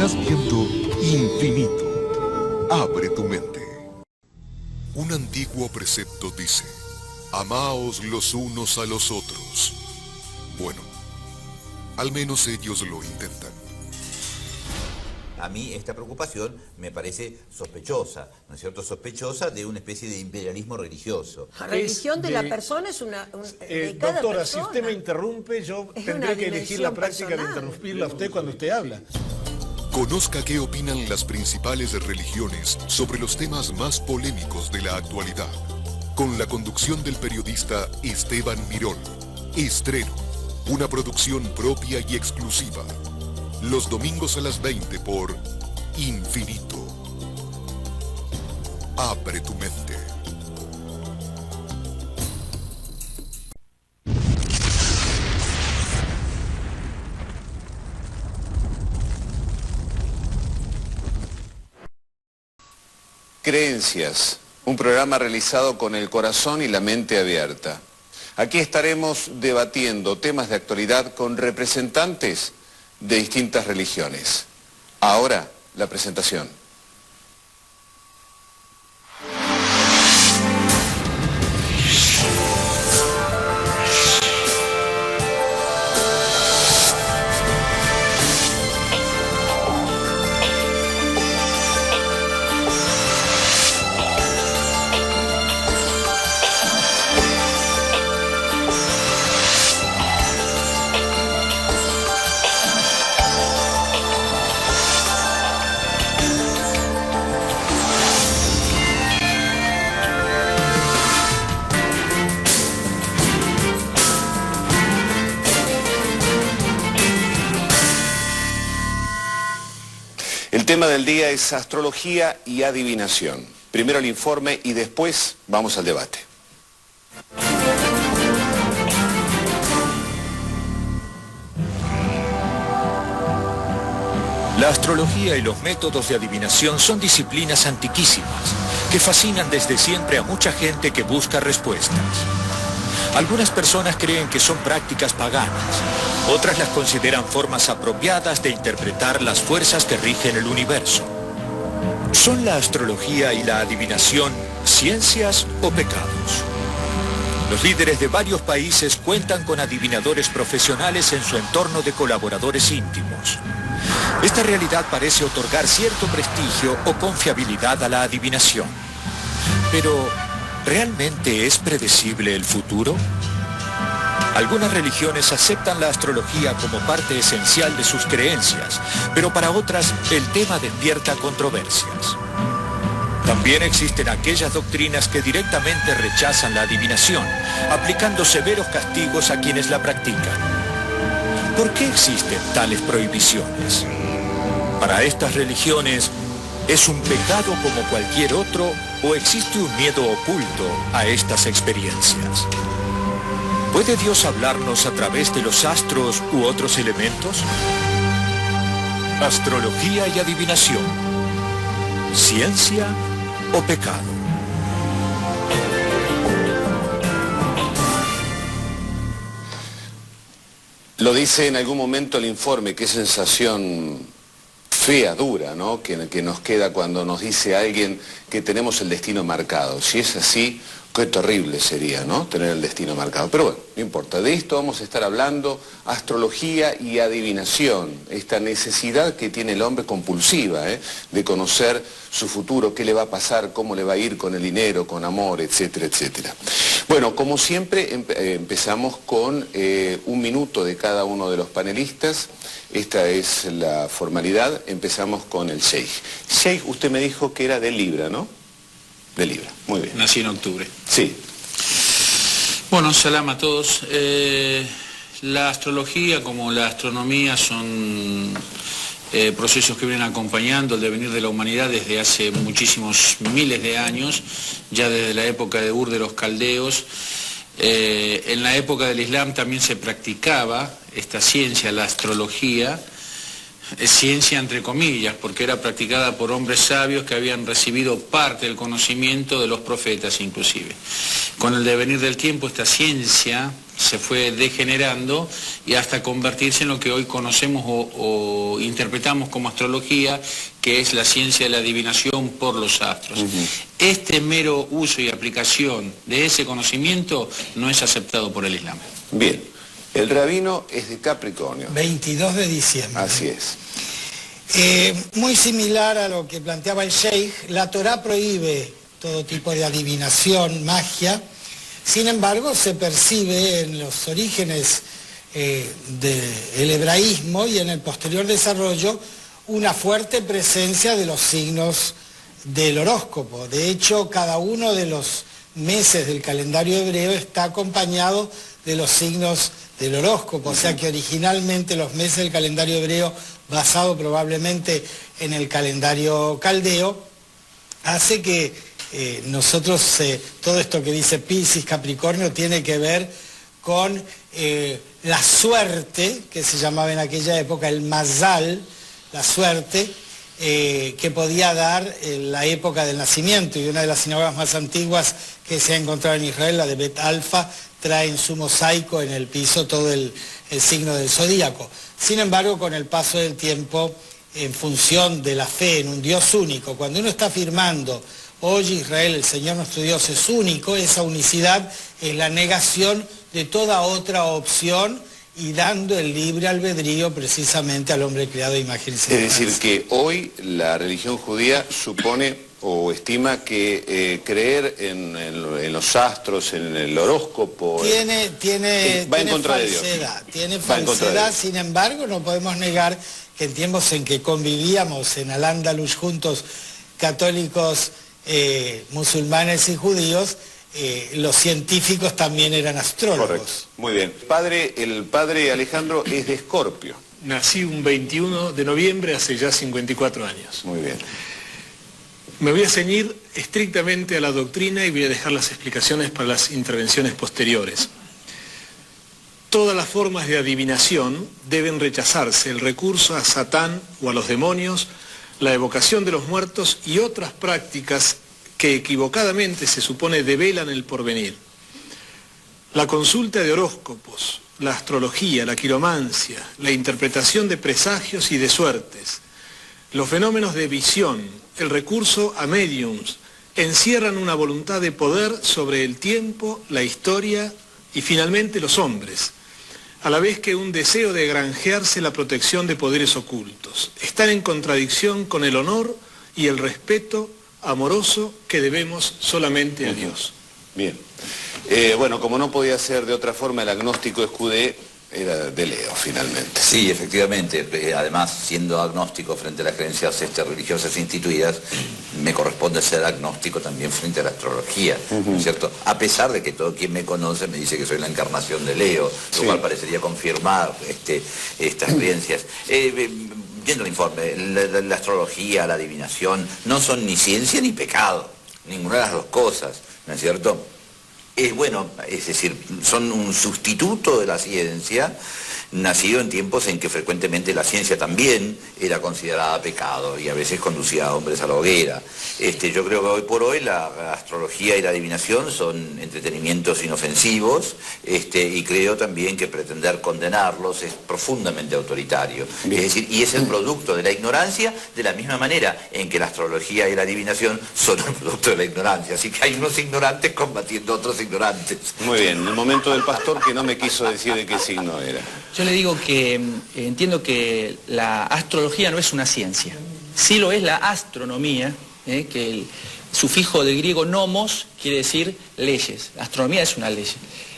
Estás viendo Infinito. Abre tu mente. Un antiguo precepto dice: amaos los unos a los otros. Bueno, al menos ellos lo intentan. A mí esta preocupación me parece sospechosa, ¿no es cierto? Sospechosa de una especie de imperialismo religioso. La religión de la persona es de cada doctora, persona. si usted me interrumpe, yo tendré que elegir la práctica de interrumpirla a usted cuando usted habla. Conozca qué opinan las principales religiones sobre los temas más polémicos de la actualidad. Con la conducción del periodista Esteban Mirón. Estreno, una producción propia y exclusiva. Los domingos a las 20 por Infinito. Abre tu mente. Creencias, un programa realizado con el corazón y la mente abierta. Aquí estaremos debatiendo temas de actualidad con representantes de distintas religiones. Ahora, la presentación. El tema del día es astrología y adivinación. Primero el informe y después vamos al debate. La astrología y los métodos de adivinación son disciplinas antiquísimas que fascinan desde siempre a mucha gente que busca respuestas. Algunas personas creen que son prácticas paganas, otras las consideran formas apropiadas de interpretar las fuerzas que rigen el universo. ¿Son la astrología y la adivinación ciencias o pecados? Los líderes de varios países cuentan con adivinadores profesionales en su entorno de colaboradores íntimos. Esta realidad parece otorgar cierto prestigio o confiabilidad a la adivinación. Pero, ¿realmente es predecible el futuro? Algunas religiones aceptan la astrología como parte esencial de sus creencias, pero para otras el tema despierta controversias. También existen aquellas doctrinas que directamente rechazan la adivinación, aplicando severos castigos a quienes la practican. ¿Por qué existen tales prohibiciones? Para estas religiones, ¿es un pecado como cualquier otro o existe un miedo oculto a estas experiencias? ¿Puede Dios hablarnos a través de los astros u otros elementos? Astrología y adivinación. ¿Ciencia o pecado? Lo dice en algún momento el informe, qué sensación fea, dura, ¿no? Que nos queda cuando nos dice alguien que tenemos el destino marcado. Si es así, qué terrible sería, ¿no? Tener el destino marcado. Pero bueno, no importa. De esto vamos a estar hablando, astrología y adivinación. Esta necesidad que tiene el hombre compulsiva, de conocer su futuro, qué le va a pasar, cómo le va a ir con el dinero, con amor, etcétera, etcétera. Bueno, como siempre, empezamos con 1 minuto de cada uno de los panelistas. Esta es la formalidad. Empezamos con el Sheikh. Sheikh, usted me dijo que era de Libra, ¿no? De Libra, muy bien. Nací en octubre. Sí. Bueno, salam a todos. La astrología como la astronomía son procesos que vienen acompañando el devenir de la humanidad desde hace muchísimos miles de años, ya desde la época de Ur de los caldeos. En la época del Islam también se practicaba esta ciencia, la astrología, ciencia entre comillas, porque era practicada por hombres sabios que habían recibido parte del conocimiento de los profetas inclusive. Con el devenir del tiempo esta ciencia se fue degenerando y hasta convertirse en lo que hoy conocemos o interpretamos como astrología, que es la ciencia de la adivinación por los astros. Este mero uso y aplicación de ese conocimiento no es aceptado por el Islam. Bien, el rabino es de Capricornio. 22 de diciembre. Así es. Muy similar a lo que planteaba el Sheikh, la Torá prohíbe todo tipo de adivinación, magia. Sin embargo, se percibe en los orígenes del hebraísmo y en el posterior desarrollo una fuerte presencia de los signos del horóscopo. De hecho, cada uno de los meses del calendario hebreo está acompañado de los signos del horóscopo, o sea que originalmente los meses del calendario hebreo, basado probablemente en el calendario caldeo, hace que nosotros, todo esto que dice Piscis, Capricornio, tiene que ver con la suerte, que se llamaba en aquella época el mazal, la suerte que podía dar la época del nacimiento. Y una de las sinagogas más antiguas que se ha encontrado en Israel, la de Bet Alfa, trae en su mosaico en el piso todo el signo del zodíaco. Sin embargo, con el paso del tiempo, en función de la fe en un Dios único, cuando uno está afirmando: oye Israel, el Señor nuestro Dios es único, esa unicidad es la negación de toda otra opción y dando el libre albedrío precisamente al hombre creado a imagen y semejanza. Es decir, que hoy la religión judía supone o estima que creer en los astros, en el horóscopo... Tiene contra de Dios. Tiene falsedad, sin embargo, no podemos negar que en tiempos en que convivíamos en Al-Ándalus juntos, católicos, musulmanes y judíos, los científicos también eran astrólogos. Correcto. Muy bien. El padre Alejandro es de Escorpio. Nací un 21 de noviembre hace ya 54 años. Muy bien. Me voy a ceñir estrictamente a la doctrina y voy a dejar las explicaciones para las intervenciones posteriores. Todas las formas de adivinación deben rechazarse: el recurso a Satán o a los demonios, la evocación de los muertos y otras prácticas que equivocadamente se supone develan el porvenir. La consulta de horóscopos, la astrología, la quiromancia, la interpretación de presagios y de suertes, los fenómenos de visión, el recurso a mediums, encierran una voluntad de poder sobre el tiempo, la historia y finalmente los hombres, a la vez que un deseo de granjearse la protección de poderes ocultos. Están en contradicción con el honor y el respeto amoroso que debemos solamente a Dios. Bien. Bueno, como no podía ser de otra forma, el agnóstico Escudé era de Leo, finalmente. Sí, efectivamente. Además, siendo agnóstico frente a las creencias religiosas instituidas, me corresponde ser agnóstico también frente a la astrología, ¿no es cierto? A pesar de que todo quien me conoce me dice que soy la encarnación de Leo, lo cual parecería confirmar estas creencias. Viendo el informe, la astrología, la adivinación, no son ni ciencia ni pecado, ninguna de las dos cosas, ¿no es cierto? Bueno, es decir, son un sustituto de la ciencia, nacido en tiempos en que frecuentemente la ciencia también era considerada pecado y a veces conducía a hombres a la hoguera. Yo creo que hoy por hoy la astrología y la adivinación son entretenimientos inofensivos, y creo también que pretender condenarlos es profundamente autoritario. Bien. Es decir, y es el producto de la ignorancia, de la misma manera en que la astrología y la adivinación son el producto de la ignorancia. Así que hay unos ignorantes combatiendo a otros ignorantes. Muy bien, el momento del pastor que no me quiso decir de qué signo era. Yo le digo que entiendo que la astrología no es una ciencia. Sí lo es la astronomía, que el sufijo del griego nomos quiere decir leyes. La astronomía es una ley,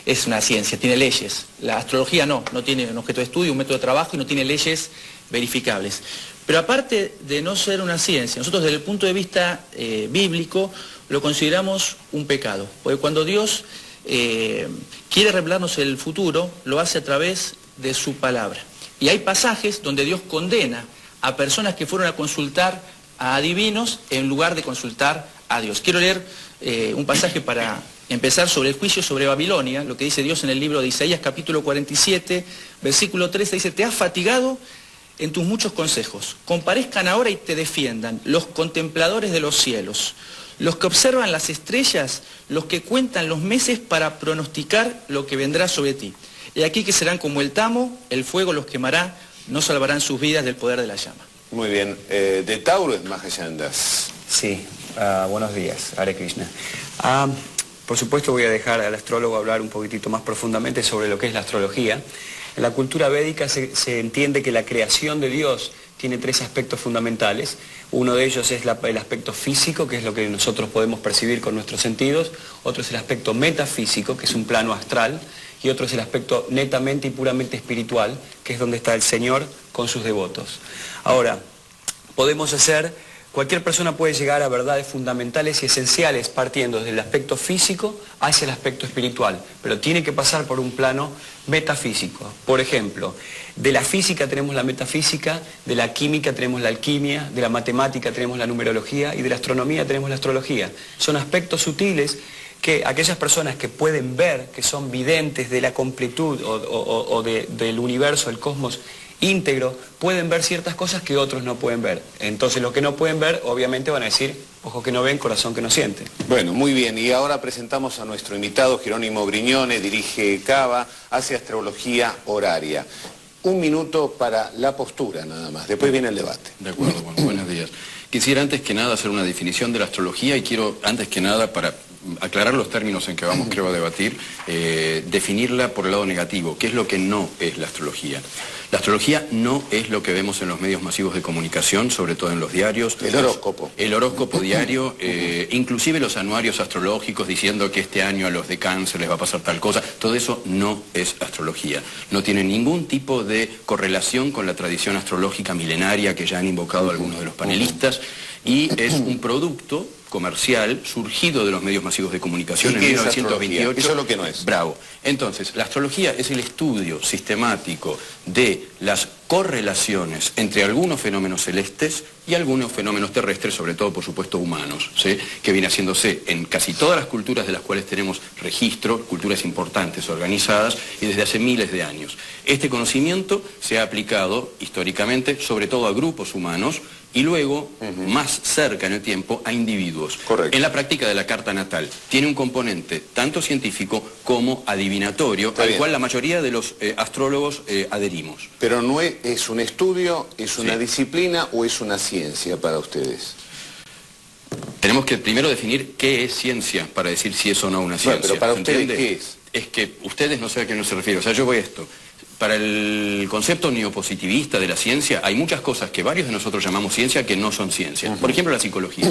es una ciencia, tiene leyes. La astrología no tiene un objeto de estudio, un método de trabajo y no tiene leyes verificables. Pero aparte de no ser una ciencia, nosotros desde el punto de vista bíblico lo consideramos un pecado. Porque cuando Dios quiere revelarnos el futuro, lo hace a través de su palabra. Y hay pasajes donde Dios condena a personas que fueron a consultar a adivinos en lugar de consultar a Dios. Quiero leer un pasaje para empezar sobre el juicio sobre Babilonia, lo que dice Dios en el libro de Isaías capítulo 47, versículo 13, dice: te has fatigado en tus muchos consejos, comparezcan ahora y te defiendan los contempladores de los cielos, los que observan las estrellas, los que cuentan los meses para pronosticar lo que vendrá sobre ti. Y aquí que serán como el tamo, el fuego los quemará, no salvarán sus vidas del poder de la llama. Muy bien. De Tauro es Mahayandas. Sí, buenos días, Hare Krishna. Por supuesto voy a dejar al astrólogo hablar un poquitito más profundamente sobre lo que es la astrología. En la cultura védica se entiende que la creación de Dios tiene tres aspectos fundamentales. Uno de ellos es el aspecto físico, que es lo que nosotros podemos percibir con nuestros sentidos. Otro es el aspecto metafísico, que es un plano astral. Y otro es el aspecto netamente y puramente espiritual, que es donde está el Señor con sus devotos. Ahora, cualquier persona puede llegar a verdades fundamentales y esenciales partiendo desde el aspecto físico hacia el aspecto espiritual, pero tiene que pasar por un plano metafísico. Por ejemplo, de la física tenemos la metafísica, de la química tenemos la alquimia, de la matemática tenemos la numerología y de la astronomía tenemos la astrología. Son aspectos sutiles que aquellas personas que pueden ver, que son videntes de la completud del universo, el cosmos íntegro, pueden ver ciertas cosas que otros no pueden ver. Entonces los que no pueden ver, obviamente van a decir, ojo que no ven, corazón que no siente. Bueno, muy bien. Y ahora presentamos a nuestro invitado, Jerónimo Brignone, dirige Cava, hace astrología horaria. 1 minuto para la postura nada más, después viene el debate. De acuerdo, bueno, buenos días. Quisiera antes que nada hacer una definición de la astrología y quiero antes que nada, para aclarar los términos en que vamos creo a debatir, definirla por el lado negativo, qué es lo que no es la astrología. La astrología no es lo que vemos en los medios masivos de comunicación, sobre todo en los diarios. El horóscopo. El horóscopo diario, inclusive los anuarios astrológicos diciendo que este año a los de Cáncer les va a pasar tal cosa, todo eso no es astrología. No tiene ningún tipo de correlación con la tradición astrológica milenaria que ya han invocado algunos de los panelistas y es un producto comercial surgido de los medios masivos de comunicación en 1928. Eso es lo que no es. Bravo. Entonces, la astrología es el estudio sistemático de las correlaciones entre algunos fenómenos celestes y algunos fenómenos terrestres, sobre todo, por supuesto, humanos, ¿sí? Que viene haciéndose en casi todas las culturas de las cuales tenemos registro, culturas importantes, organizadas, y desde hace miles de años. Este conocimiento se ha aplicado históricamente, sobre todo a grupos humanos, y luego, más cerca en el tiempo, a individuos. Correcto. En la práctica de la carta natal tiene un componente tanto científico como adivinatorio, al cual la mayoría de los astrólogos adherimos. Pero no es un estudio, es una disciplina o es una ciencia para ustedes. Tenemos que primero definir qué es ciencia para decir si es o no una ciencia. Bueno, pero para ustedes, ¿entiende? ¿qué es? Es que ustedes no sé a qué no se refiere. O sea, yo voy a esto. Para el concepto neopositivista de la ciencia hay muchas cosas que varios de nosotros llamamos ciencia que no son ciencia. Por ejemplo, la psicología.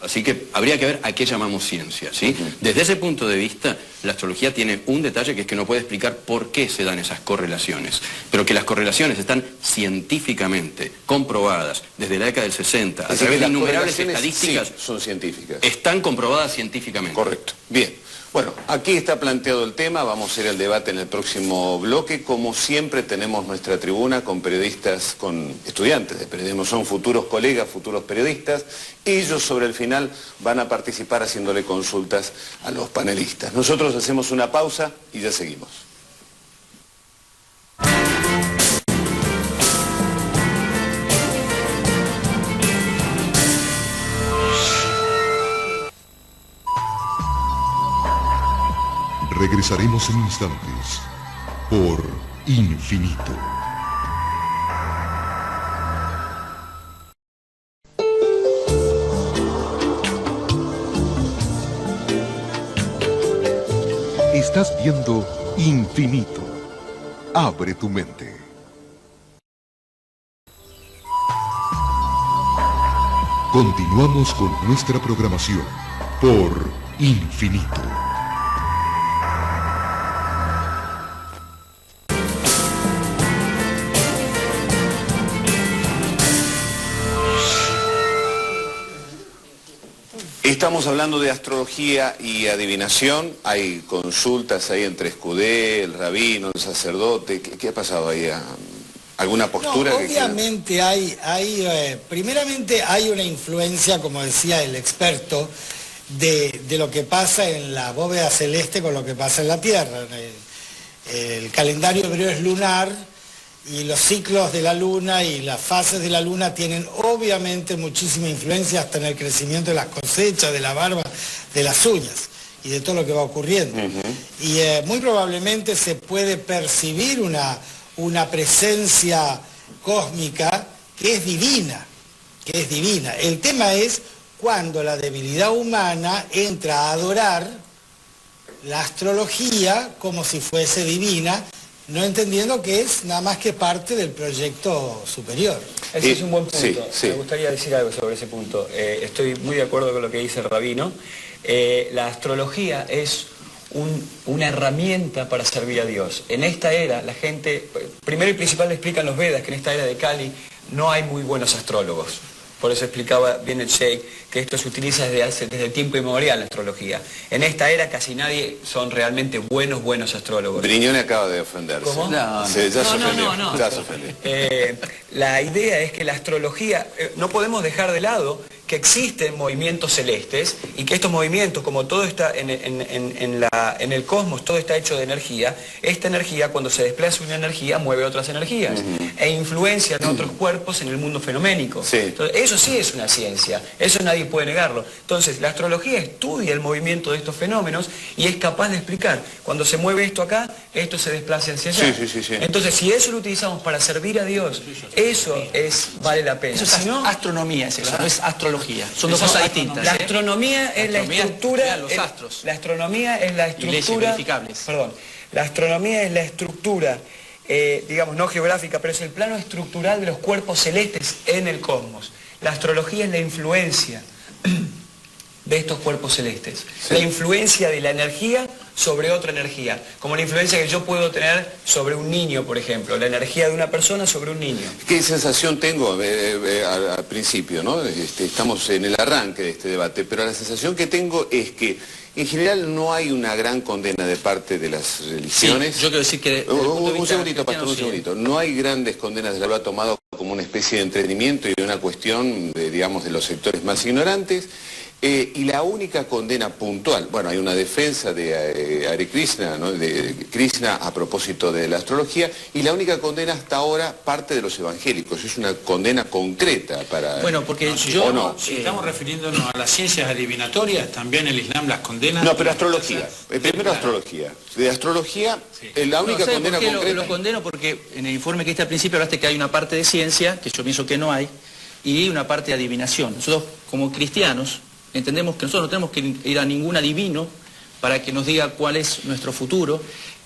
Así que habría que ver a qué llamamos ciencia, ¿sí? Desde ese punto de vista, la astrología tiene un detalle que es que no puede explicar por qué se dan esas correlaciones, pero que las correlaciones están científicamente comprobadas desde la década del 60, a través de innumerables estadísticas, sí, son científicas. Están comprobadas científicamente. Correcto. Bien. Bueno, aquí está planteado el tema, vamos a ir al debate en el próximo bloque. Como siempre tenemos nuestra tribuna con periodistas, con estudiantes de periodismo, son futuros colegas, futuros periodistas. Ellos sobre el final van a participar haciéndole consultas a los panelistas. Nosotros hacemos una pausa y ya seguimos. Regresaremos en instantes por Infinito. Estás viendo Infinito. Abre tu mente. Continuamos con nuestra programación por Infinito. Estamos hablando de astrología y adivinación. Hay consultas ahí entre Escudé, el rabino, el sacerdote. ¿Qué ha pasado ahí? ¿Alguna postura? No, obviamente primeramente hay una influencia, como decía el experto, de lo que pasa en la bóveda celeste con lo que pasa en la Tierra. El calendario hebreo es lunar y los ciclos de la luna y las fases de la luna tienen obviamente muchísima influencia hasta en el crecimiento de las cosechas, de la barba, de las uñas y de todo lo que va ocurriendo. Y muy probablemente se puede percibir una presencia cósmica que es divina, El tema es cuando la debilidad humana entra a adorar la astrología como si fuese divina, no entendiendo que es nada más que parte del proyecto superior. Ese es un buen punto. Sí, sí. Me gustaría decir algo sobre ese punto. Estoy muy de acuerdo con lo que dice el rabino. La astrología es una herramienta para servir a Dios. En esta era, la gente, primero y principal le explican los Vedas, que en esta era de Kali no hay muy buenos astrólogos. Por eso explicaba bien el Sheikh que esto se utiliza desde tiempo inmemorial la astrología. En esta era casi nadie son realmente buenos astrólogos. Brignone acaba de ofenderse. ¿Cómo? Ya se ofendió. Ya se ofendió. La idea es que la astrología, no podemos dejar de lado que existen movimientos celestes y que estos movimientos, como todo está en el cosmos, todo está hecho de energía, esta energía cuando se desplaza una energía mueve otras energías e influencia en otros cuerpos en el mundo fenoménico. Sí. Entonces, eso sí es una ciencia, eso nadie puede negarlo. Entonces, la astrología estudia el movimiento de estos fenómenos y es capaz de explicar, cuando se mueve esto acá, esto se desplaza hacia allá. Sí. Entonces, si eso lo utilizamos para servir a Dios, eso vale la pena. Eso es astronomía, no es astrología. Son dos No, cosas distintas. La astronomía es la estructura. Los astros. La astronomía es la Y leyes estructura. verificables. Perdón. La astronomía es la estructura, digamos, no geográfica, pero es el plano estructural de los cuerpos celestes en el cosmos. La astrología es la influencia de estos cuerpos celestes. Sí. La influencia de la energía sobre otra energía. Como la influencia que yo puedo tener sobre un niño, por ejemplo. La energía de una persona sobre un niño. ¿Qué sensación tengo al principio, ¿no? Estamos en el arranque de este debate, pero la sensación que tengo es que en general no hay una gran condena de parte de las religiones. Sí, yo quiero decir que... Un segundito, pastor, un segundito. No hay grandes condenas, lo ha tomado como una especie de entretenimiento y de una cuestión, digamos, de los sectores más ignorantes. Y la única condena puntual, bueno, hay una defensa de Hare Krishna, ¿no? De Krishna a propósito de la astrología, y la única condena hasta ahora parte de los evangélicos, es una condena concreta para... Bueno, porque Si estamos refiriéndonos a las ciencias adivinatorias, también el Islam las condena. No, pero astrología. Primero astrología. De astrología, la única condena concreta... Lo condeno porque en el informe que está al principio hablaste que hay una parte de ciencia, que yo pienso que no hay, y una parte de adivinación. Nosotros, como cristianos, entendemos que nosotros no tenemos que ir a ningún adivino para que nos diga cuál es nuestro futuro,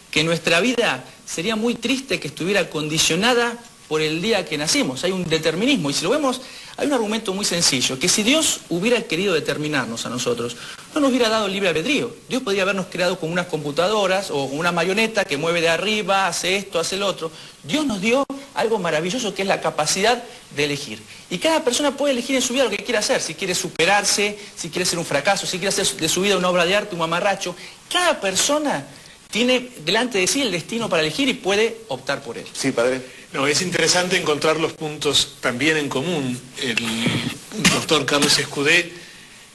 que nuestra vida sería muy triste que estuviera condicionada por el día que nacimos. Hay un determinismo, y si lo vemos, hay un argumento muy sencillo, que si Dios hubiera querido determinarnos a nosotros, no nos hubiera dado libre albedrío. Dios podría habernos creado con unas computadoras o con una marioneta que mueve de arriba, hace esto, hace el otro. Dios nos dio algo maravilloso que es la capacidad de elegir. Y cada persona puede elegir en su vida lo que quiere hacer, si quiere superarse, si quiere ser un fracaso, si quiere hacer de su vida una obra de arte, un mamarracho. Cada persona tiene delante de sí el destino para elegir y puede optar por él. Sí, padre. No, es interesante encontrar los puntos también en común. El doctor Carlos Escudé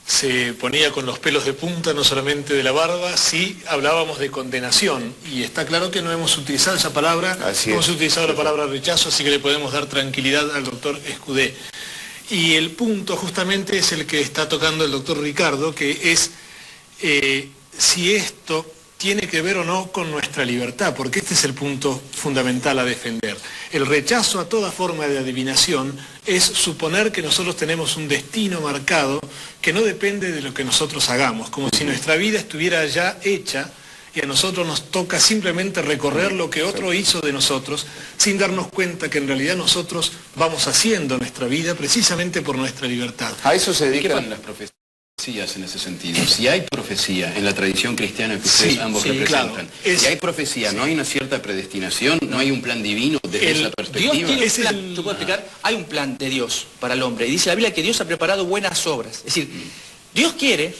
se ponía con los pelos de punta, no solamente de la barba, sí hablábamos de condenación. Y está claro que no hemos utilizado esa palabra, hemos utilizado la palabra rechazo, así que le podemos dar tranquilidad al doctor Escudé. Y el punto justamente es el que está tocando el doctor Ricardo, que es si esto tiene que ver o no con nuestra libertad, porque este es el punto fundamental a defender. El rechazo a toda forma de adivinación es suponer que nosotros tenemos un destino marcado que no depende de lo que nosotros hagamos, como si nuestra vida estuviera ya hecha y a nosotros nos toca simplemente recorrer lo que otro hizo de nosotros, sin darnos cuenta que en realidad nosotros vamos haciendo nuestra vida precisamente por nuestra libertad. A eso se ¿Qué dedican las profecías en ese sentido? Si hay profecía en la tradición cristiana que ustedes ambos representan, claro, si hay profecía, ¿no hay una cierta predestinación? ¿No hay un plan divino desde esa perspectiva? Dios tiene un plan, ¿te puedo explicar? Hay un plan de Dios para el hombre. Y dice la Biblia que Dios ha preparado buenas obras. Es decir, Dios quiere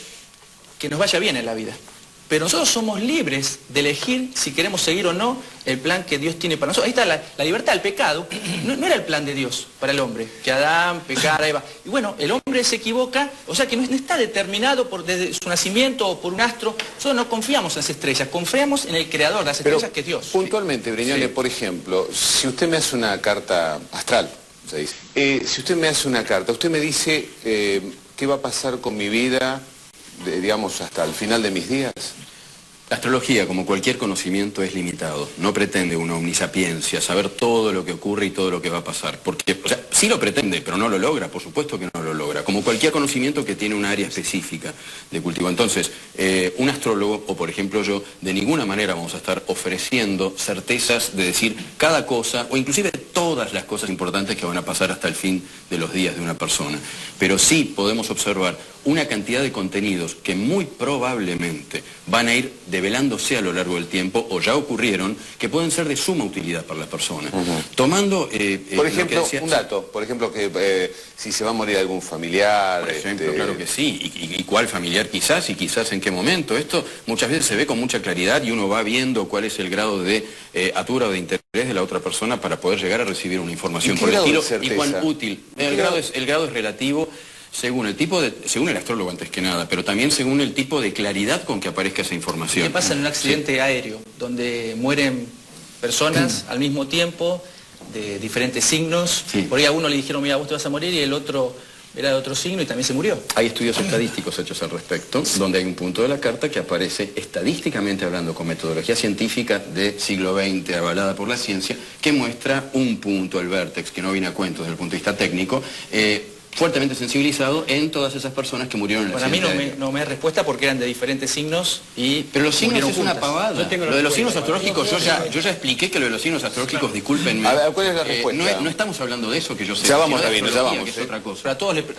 que nos vaya bien en la vida. Pero nosotros somos libres de elegir si queremos seguir o no el plan que Dios tiene para nosotros. Ahí está la libertad del pecado. No era el plan de Dios para el hombre, que Adán pecara, Eva. Y bueno, el hombre se equivoca, o sea que no está determinado desde su nacimiento o por un astro. Nosotros no confiamos en las estrellas, confiamos en el creador de las estrellas, que es Dios. Puntualmente, Brignone, por ejemplo, si usted me hace una carta astral, se dice, si usted me hace una carta, usted me dice qué va a pasar con mi vida, digamos, hasta el final de mis días. La astrología, como cualquier conocimiento, es limitado. No pretende una omnisapiencia, saber todo lo que ocurre y todo lo que va a pasar. Porque, o sea, sí lo pretende, pero no lo logra, por supuesto que no lo logra. Como cualquier conocimiento que tiene un área específica de cultivo. Entonces, un astrólogo, o por ejemplo yo, de ninguna manera vamos a estar ofreciendo certezas de decir cada cosa, o inclusive todas las cosas importantes que van a pasar hasta el fin de los días de una persona. Pero sí podemos observar una cantidad de contenidos que muy probablemente van a ir develándose a lo largo del tiempo, o ya ocurrieron, que pueden ser de suma utilidad para la persona. Tomando... por ejemplo, un dato, por ejemplo, que si se va a morir algún familiar... Por ejemplo, claro que sí, y cuál familiar quizás, y quizás en qué momento. Esto muchas veces se ve con mucha claridad y uno va viendo cuál es el grado de atura o de interés de la otra persona para poder llegar a recibir una información por el estilo y cuán útil. El grado es relativo según el astrólogo antes que nada, pero también según el tipo de claridad con que aparezca esa información. ¿Qué pasa en un accidente aéreo donde mueren personas al mismo tiempo de diferentes signos? Por ahí a uno le dijeron, mira, vos te vas a morir, y el otro era de otro signo y también se murió. Hay estudios estadísticos hechos al respecto, donde hay un punto de la carta que aparece estadísticamente hablando con metodología científica de siglo XX, avalada por la ciencia, que muestra un punto, el vértex, que no viene a cuento desde el punto de vista técnico, fuertemente sensibilizado en todas esas personas que murieron en el accidente. Para mí no me da respuesta porque eran de diferentes signos y... Pero los signos es una juntas. pavada. Lo de los signos astrológicos, yo ya expliqué que lo de los signos astrológicos, discúlpenme. A ver, ¿cuál es la respuesta? No estamos hablando de eso, que yo sé. Ya vamos, Rabino, ya vamos. Que es otra cosa. Pero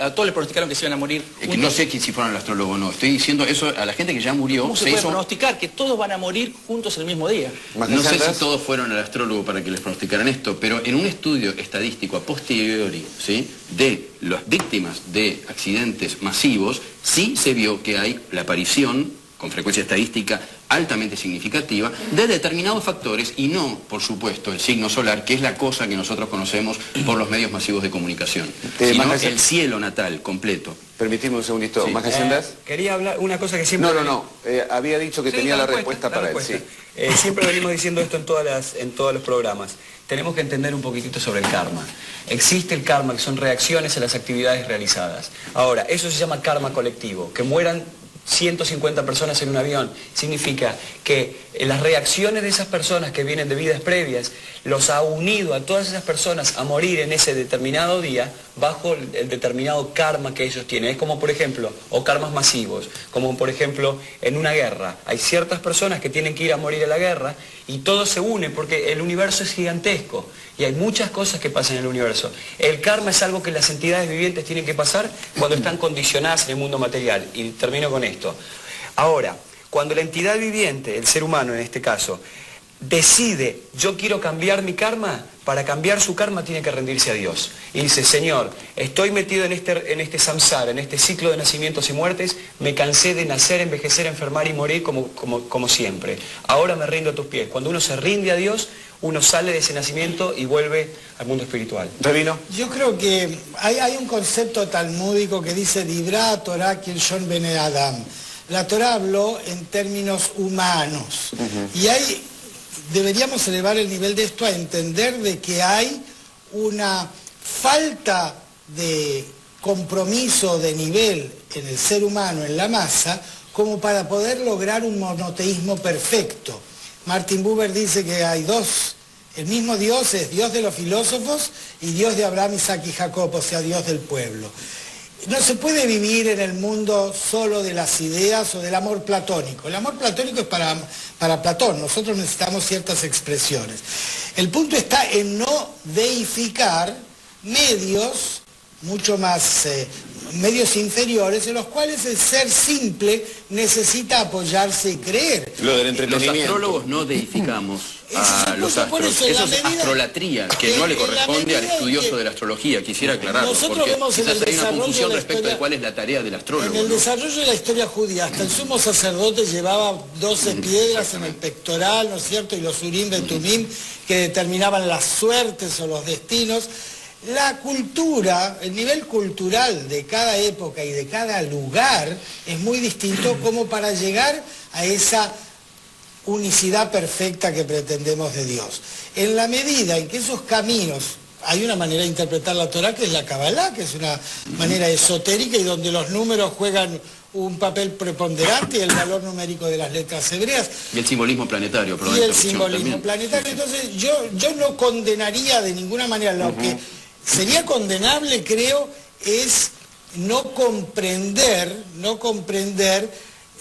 a todos les pronosticaron que se iban a morir juntos. No sé si fueron al astrólogo o no. Estoy diciendo eso a la gente que ya murió. ¿Cómo se puede pronosticar que todos van a morir juntos el mismo día? No sé si todos fueron al astrólogo para que les pronosticaran esto, pero en un estudio estadístico a posteriori, ¿sí?, de las víctimas de accidentes masivos, sí se vio que hay la aparición, con frecuencia estadística altamente significativa, de determinados factores y no, por supuesto, el signo solar, que es la cosa que nosotros conocemos por los medios masivos de comunicación, sino el cielo natal completo. Permitime un segundito, Sí. ¿más Haciendas? Quería hablar una cosa que siempre... No, había dicho que tenía la respuesta para él, sí. Siempre venimos diciendo esto en todos los programas. Tenemos que entender un poquitito sobre el karma. Existe el karma, que son reacciones a las actividades realizadas. Ahora, eso se llama karma colectivo. Que mueran 150 personas en un avión significa que las reacciones de esas personas que vienen de vidas previas los ha unido a todas esas personas a morir en ese determinado día bajo el determinado karma que ellos tienen. Es como, por ejemplo, o karmas masivos, como por ejemplo en una guerra. Hay ciertas personas que tienen que ir a morir a la guerra y todo se une porque el universo es gigantesco y hay muchas cosas que pasan en el universo. El karma es algo que las entidades vivientes tienen que pasar cuando están condicionadas en el mundo material. Y termino con esto. Ahora, cuando la entidad viviente, el ser humano en este caso, decide, yo quiero cambiar mi karma, para cambiar su karma tiene que rendirse a Dios. Y dice, Señor, estoy metido en este samsara, en este ciclo de nacimientos y muertes, me cansé de nacer, envejecer, enfermar y morir como siempre. Ahora me rindo a tus pies. Cuando uno se rinde a Dios, uno sale de ese nacimiento y vuelve al mundo espiritual. Rabino. Yo creo que hay un concepto talmúdico que dice, Dibra Torah Kilshon Bene Adam. La Torah habló en términos humanos. Y deberíamos elevar el nivel de esto a entender de que hay una falta de compromiso de nivel en el ser humano, en la masa, como para poder lograr un monoteísmo perfecto. Martin Buber dice que hay dos. El mismo Dios es Dios de los filósofos y Dios de Abraham, Isaac y Jacob, o sea, Dios del pueblo. No se puede vivir en el mundo solo de las ideas o del amor platónico. El amor platónico es para Platón, nosotros necesitamos ciertas expresiones. El punto está en no deificar medios mucho más medios inferiores en los cuales el ser simple necesita apoyarse y creer. Lo del entretenimiento. Los astrólogos no deificamos a los astros. Eso es astrolatría, que no le corresponde al estudioso de la astrología. Quisiera aclararlo, porque quizás hay una confusión respecto de cuál es la tarea del astrólogo. En el desarrollo de la historia judía, hasta el sumo sacerdote llevaba 12 piedras en el pectoral, ¿no es cierto? Y los urim de Tumim, que determinaban las suertes o los destinos. La cultura, el nivel cultural de cada época y de cada lugar es muy distinto como para llegar a esa unicidad perfecta que pretendemos de Dios. En la medida en que esos caminos, hay una manera de interpretar la Torá que es la Kabbalah, que es una manera esotérica y donde los números juegan un papel preponderante y el valor numérico de las letras hebreas. Y el simbolismo planetario. Y el simbolismo planetario. Entonces yo no condenaría de ninguna manera. Lo que sería condenable, creo, es no comprender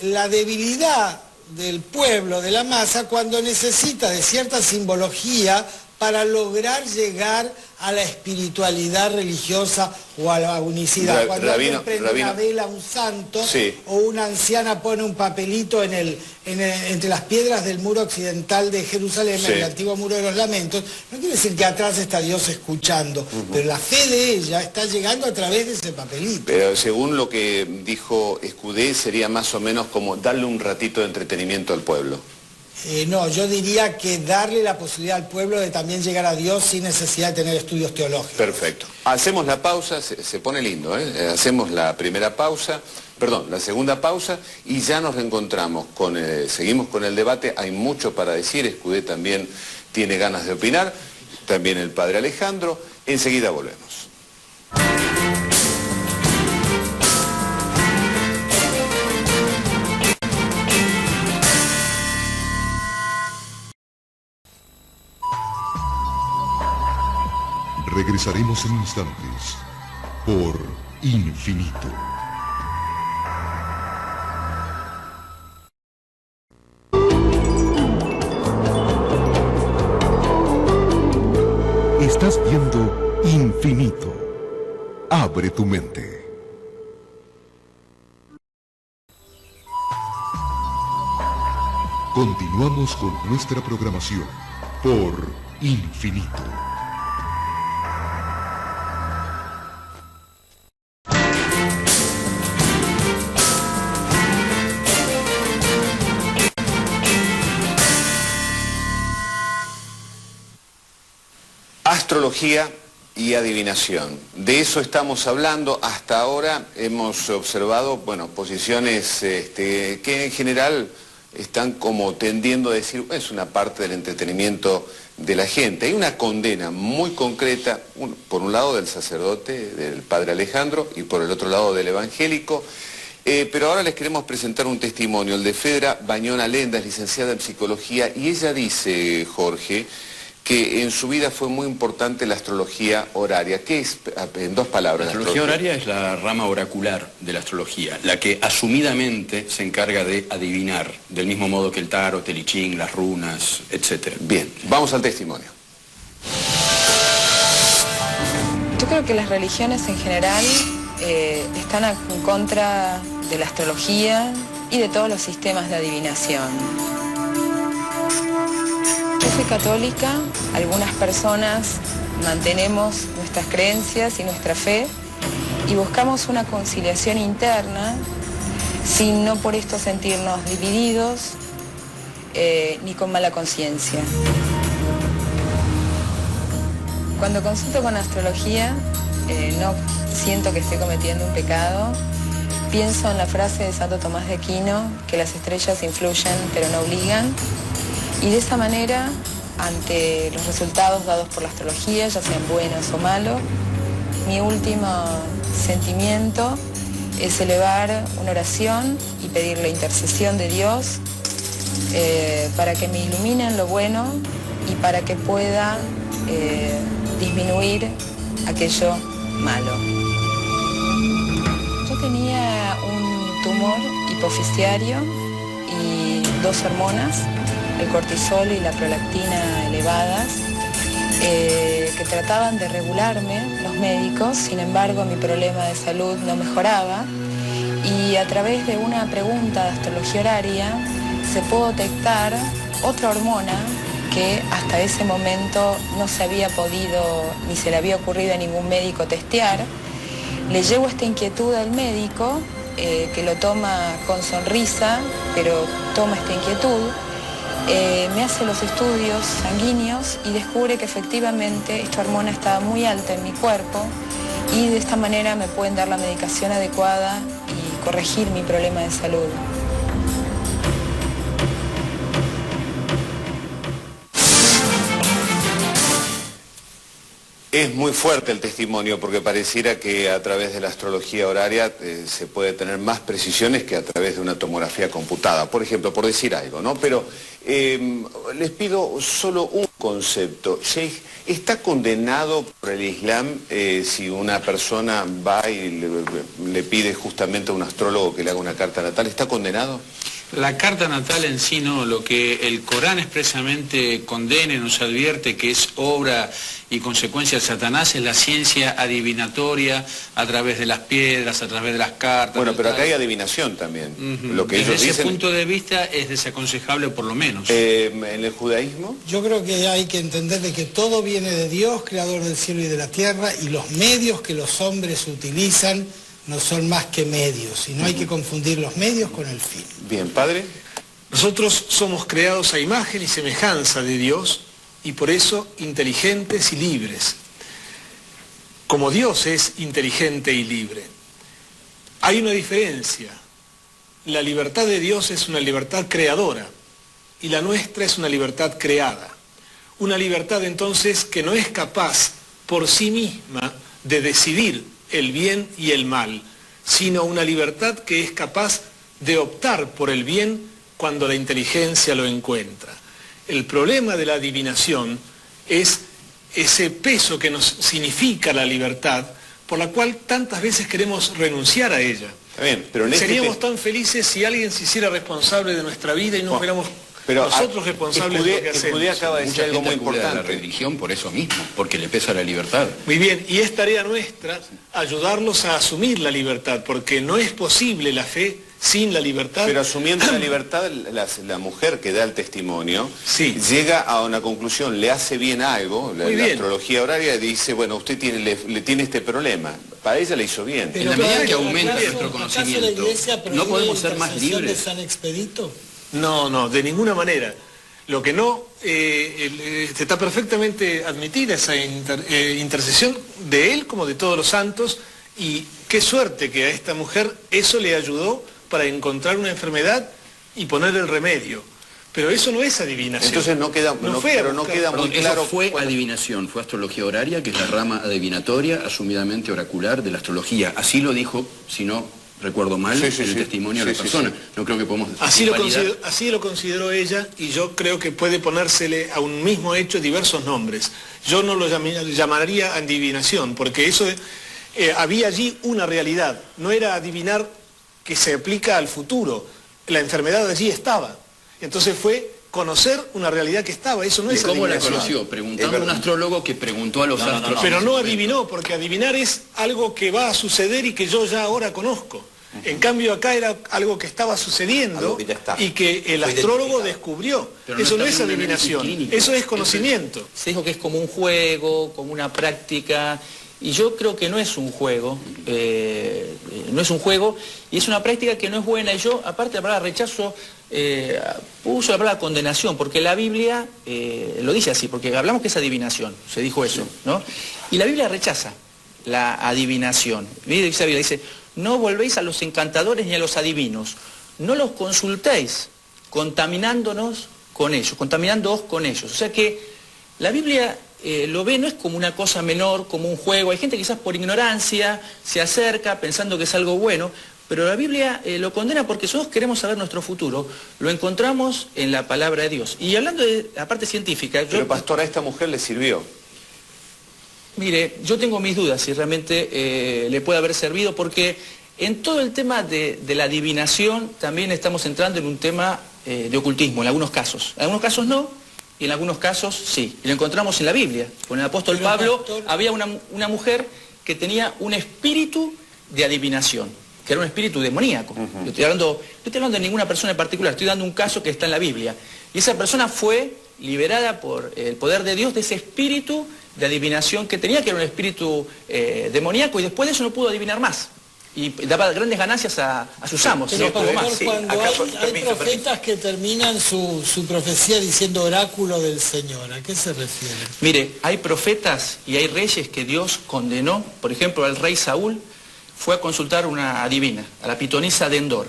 la debilidad del pueblo, de la masa, cuando necesita de cierta simbología para lograr llegar a la espiritualidad religiosa o a la unicidad. Cuando alguien prende una vela a un santo, o una anciana pone un papelito entre las piedras del muro occidental de Jerusalén, en el antiguo muro de los lamentos, no quiere decir que atrás está Dios escuchando, pero la fe de ella está llegando a través de ese papelito. Pero según lo que dijo Escudé, sería más o menos como darle un ratito de entretenimiento al pueblo. No, yo diría que darle la posibilidad al pueblo de también llegar a Dios sin necesidad de tener estudios teológicos. Perfecto. Hacemos la pausa, se pone lindo, ¿eh? Hacemos la segunda pausa y ya nos reencontramos, seguimos con el debate, hay mucho para decir, Escudé también tiene ganas de opinar, también el padre Alejandro, enseguida volvemos. Regresaremos en instantes por Infinito. Estás viendo Infinito. Abre tu mente. Continuamos con nuestra programación por Infinito. Astrología y adivinación. De eso estamos hablando. Hasta ahora hemos observado, posiciones que en general están como tendiendo a decir, es una parte del entretenimiento de la gente. Hay una condena muy concreta, por un lado del sacerdote, del padre Alejandro, y por el otro lado del evangélico. Pero ahora les queremos presentar un testimonio, el de Fedra Bañona Lenda, es licenciada en psicología, y ella dice, Jorge, que en su vida fue muy importante la astrología horaria. ¿Qué es, en dos palabras? La astrología horaria es la rama oracular de la astrología, la que asumidamente se encarga de adivinar, del mismo modo que el tarot, el I Ching, las runas, etc. Bien, vamos al testimonio. Yo creo que las religiones en general están en contra de la astrología y de todos los sistemas de adivinación. Yo soy católica, algunas personas mantenemos nuestras creencias y nuestra fe y buscamos una conciliación interna sin no por esto sentirnos divididos ni con mala conciencia. Cuando consulto con astrología no siento que esté cometiendo un pecado. Pienso en la frase de Santo Tomás de Aquino, que las estrellas influyen pero no obligan. Y de esa manera, ante los resultados dados por la astrología, ya sean buenos o malos, mi último sentimiento es elevar una oración y pedir la intercesión de Dios para que me iluminen lo bueno y para que pueda disminuir aquello malo. Yo tenía un tumor hipofisiario y 2 hormonas, el cortisol y la prolactina elevadas, que trataban de regularme los médicos, sin embargo mi problema de salud no mejoraba y a través de una pregunta de astrología horaria se pudo detectar otra hormona que hasta ese momento no se había podido ni se le había ocurrido a ningún médico testear. Le llevo esta inquietud al médico, que lo toma con sonrisa, pero toma esta inquietud, me hace los estudios sanguíneos y descubre que efectivamente esta hormona estaba muy alta en mi cuerpo y de esta manera me pueden dar la medicación adecuada y corregir mi problema de salud. Es muy fuerte el testimonio porque pareciera que a través de la astrología horaria se puede tener más precisiones que a través de una tomografía computada, por ejemplo, por decir algo, ¿no? Pero les pido solo un concepto. Sheikh, ¿está condenado por el Islam si una persona va y le pide justamente a un astrólogo que le haga una carta natal? ¿Está condenado? La carta natal en sí no, lo que el Corán expresamente condena y nos advierte que es obra y consecuencia de Satanás es la ciencia adivinatoria a través de las piedras, a través de las cartas. Bueno, pero acá hay adivinación también. Lo que Desde ellos ese dicen... punto de vista es desaconsejable por lo menos. ¿En el judaísmo? Yo creo que hay que entender de que todo viene de Dios, creador del cielo y de la tierra, y los medios que los hombres utilizan no son más que medios, y no hay que confundir los medios con el fin. Bien, padre. Nosotros somos creados a imagen y semejanza de Dios y por eso inteligentes y libres. Como Dios es inteligente y libre. Hay una diferencia. La libertad de Dios es una libertad creadora y la nuestra es una libertad creada. Una libertad entonces que no es capaz por sí misma de decidir el bien y el mal, sino una libertad que es capaz de optar por el bien cuando la inteligencia lo encuentra. El problema de la adivinación es ese peso que nos significa la libertad, por la cual tantas veces queremos renunciar a ella. Está bien, pero seríamos tan felices si alguien se hiciera responsable de nuestra vida y no fuéramos nosotros responsables de lo que hacemos. Acaba de decir algo muy importante. La religión por eso mismo, porque le pesa la libertad. Muy bien, y es tarea nuestra ayudarlos a asumir la libertad, porque no es posible la fe sin la libertad. Pero asumiendo la libertad, la mujer que da el testimonio llega a una conclusión, le hace bien algo, la astrología horaria dice, bueno, usted le tiene este problema. Para ella le hizo bien. En la medida que aumenta nuestro conocimiento, ¿no podemos ser más libres? ¿De San Expedito? No, de ninguna manera. Lo que no, está perfectamente admitida esa intercesión de él como de todos los santos, y qué suerte que a esta mujer eso le ayudó para encontrar una enfermedad y poner el remedio. Pero eso no es adivinación. Entonces no queda muy claro. Eso fue adivinación, fue astrología horaria, que es la rama adivinatoria, asumidamente oracular de la astrología. Así lo dijo, si no recuerdo mal, el testimonio de la persona. No creo que podemos así lo consideró ella, y yo creo que puede ponérsele a un mismo hecho diversos nombres. Yo no lo llamaría adivinación, porque eso había allí una realidad. No era adivinar que se aplica al futuro. La enfermedad allí estaba. Entonces fue conocer una realidad que estaba. Eso no es adivinación. ¿Cómo la conoció? Preguntando a un astrólogo que preguntó a los astros. Pero no adivinó, porque adivinar es algo que va a suceder y que yo ya ahora conozco. En cambio acá era algo que estaba sucediendo y que el astrólogo descubrió. Eso no es adivinación, eso es conocimiento. Se dijo que es como un juego, como una práctica, y yo creo que no es un juego, no es un juego, y es una práctica que no es buena. Y yo, aparte de la palabra rechazo, uso la palabra condenación, porque la Biblia lo dice así, porque hablamos que es adivinación, se dijo eso, ¿no? Y la Biblia rechaza la adivinación. Mire, la Biblia dice: no volvéis a los encantadores ni a los adivinos, no los consultéis, contaminándoos con ellos. O sea que la Biblia lo ve, no es como una cosa menor, como un juego. Hay gente quizás por ignorancia se acerca pensando que es algo bueno, pero la Biblia lo condena porque nosotros queremos saber nuestro futuro. Lo encontramos en la palabra de Dios. Y hablando de la parte científica... Pero pastor, a esta mujer le sirvió. Mire, yo tengo mis dudas si realmente le puede haber servido, porque en todo el tema de la adivinación también estamos entrando en un tema de ocultismo, en algunos casos. En algunos casos no, y en algunos casos sí. Y lo encontramos en la Biblia. Con el apóstol Pablo había una mujer que tenía un espíritu de adivinación, que era un espíritu demoníaco. No estoy hablando de ninguna persona en particular, estoy dando un caso que está en la Biblia. Y esa persona fue liberada por el poder de Dios de ese espíritu de adivinación que tenía, que era un espíritu demoníaco, y después de eso no pudo adivinar más. Y daba grandes ganancias a sus amos. Pero cuando Sí, hay profetas que terminan su profecía diciendo oráculo del Señor, ¿a qué se refiere? Mire, hay profetas y hay reyes que Dios condenó. Por ejemplo, el rey Saúl fue a consultar una adivina, a la pitonisa de Endor.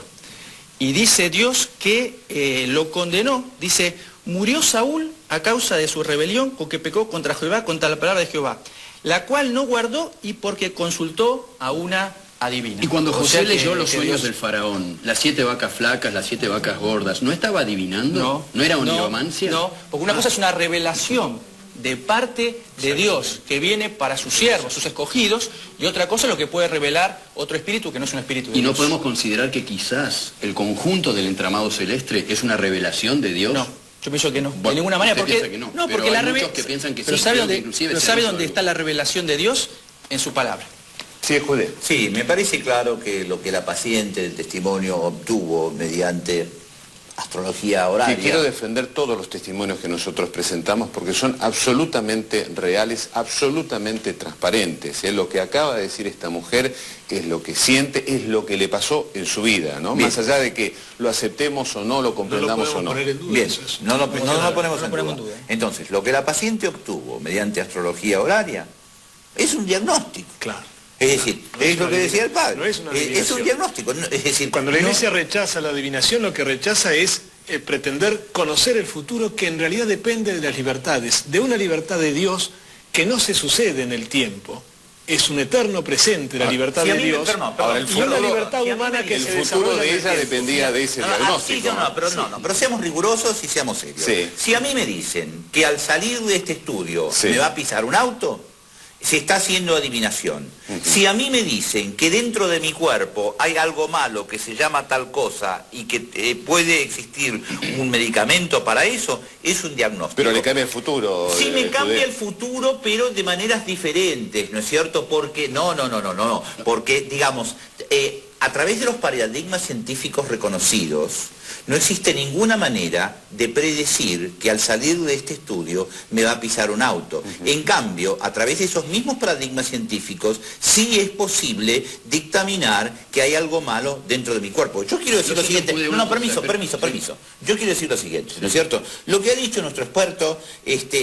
Y dice Dios que lo condenó. Dice, murió Saúl a causa de su rebelión con que pecó contra Jehová, contra la palabra de Jehová, la cual no guardó y porque consultó a una adivina. Y cuando José leyó los que sueños Dios... del faraón, las 7 vacas flacas, las 7 vacas gordas, ¿no estaba adivinando? No. ¿No era oniromancia? No, porque una cosa es una revelación de parte de Dios que viene para sus siervos, sus escogidos, y otra cosa es lo que puede revelar otro espíritu que no es un espíritu de ¿Y no Dios. podemos considerar que quizás el conjunto del entramado celeste es una revelación de Dios? No, yo pienso que no, Bueno, de ninguna manera, usted porque piensa que no, no, pero porque hay la muchos que piensan que pero sí, sabe creo que dónde, inclusive pero se sabe hizo dónde algo. está la revelación de Dios en su palabra. Sí, Jude. Sí, me parece claro que lo que la paciente del testimonio obtuvo mediante astrología horaria. Sí, quiero defender todos los testimonios que nosotros presentamos porque son absolutamente reales, absolutamente transparentes. Lo que acaba de decir esta mujer es lo que siente, es lo que le pasó en su vida, ¿no? Más allá de que lo aceptemos o no, lo comprendamos o no. Bien, no lo ponemos en duda. Entonces, lo que la paciente obtuvo mediante astrología horaria es un diagnóstico. Claro. Es decir, es lo que decía el padre. No es una es adivinación. un diagnóstico. Es decir, Cuando la Iglesia rechaza la adivinación, lo que rechaza es pretender conocer el futuro, que en realidad depende de las libertades, de una libertad de Dios que no se sucede en el tiempo. Es un eterno presente la libertad de Dios. Y una libertad humana que se futuro desarrolla de en el ella tiempo. dependía de ese diagnóstico. Pero seamos rigurosos y seamos serios. Sí. Si a mí me dicen que al salir de este estudio Sí. me va a pisar un auto, se está haciendo adivinación. Si a mí me dicen que dentro de mi cuerpo hay algo malo que se llama tal cosa y que puede existir un medicamento para eso, es un diagnóstico. Pero le cambia el futuro. Sí, me cambia el futuro, pero de maneras diferentes, ¿no es cierto? Porque, no, porque, digamos, a través de los paradigmas científicos reconocidos, no existe ninguna manera de predecir que al salir de este estudio me va a pisar un auto. En cambio, a través de esos mismos paradigmas científicos, sí es posible dictaminar que hay algo malo dentro de mi cuerpo. Yo quiero decir lo siguiente. Permiso. Yo quiero decir lo siguiente, ¿no es cierto? Lo que ha dicho nuestro experto,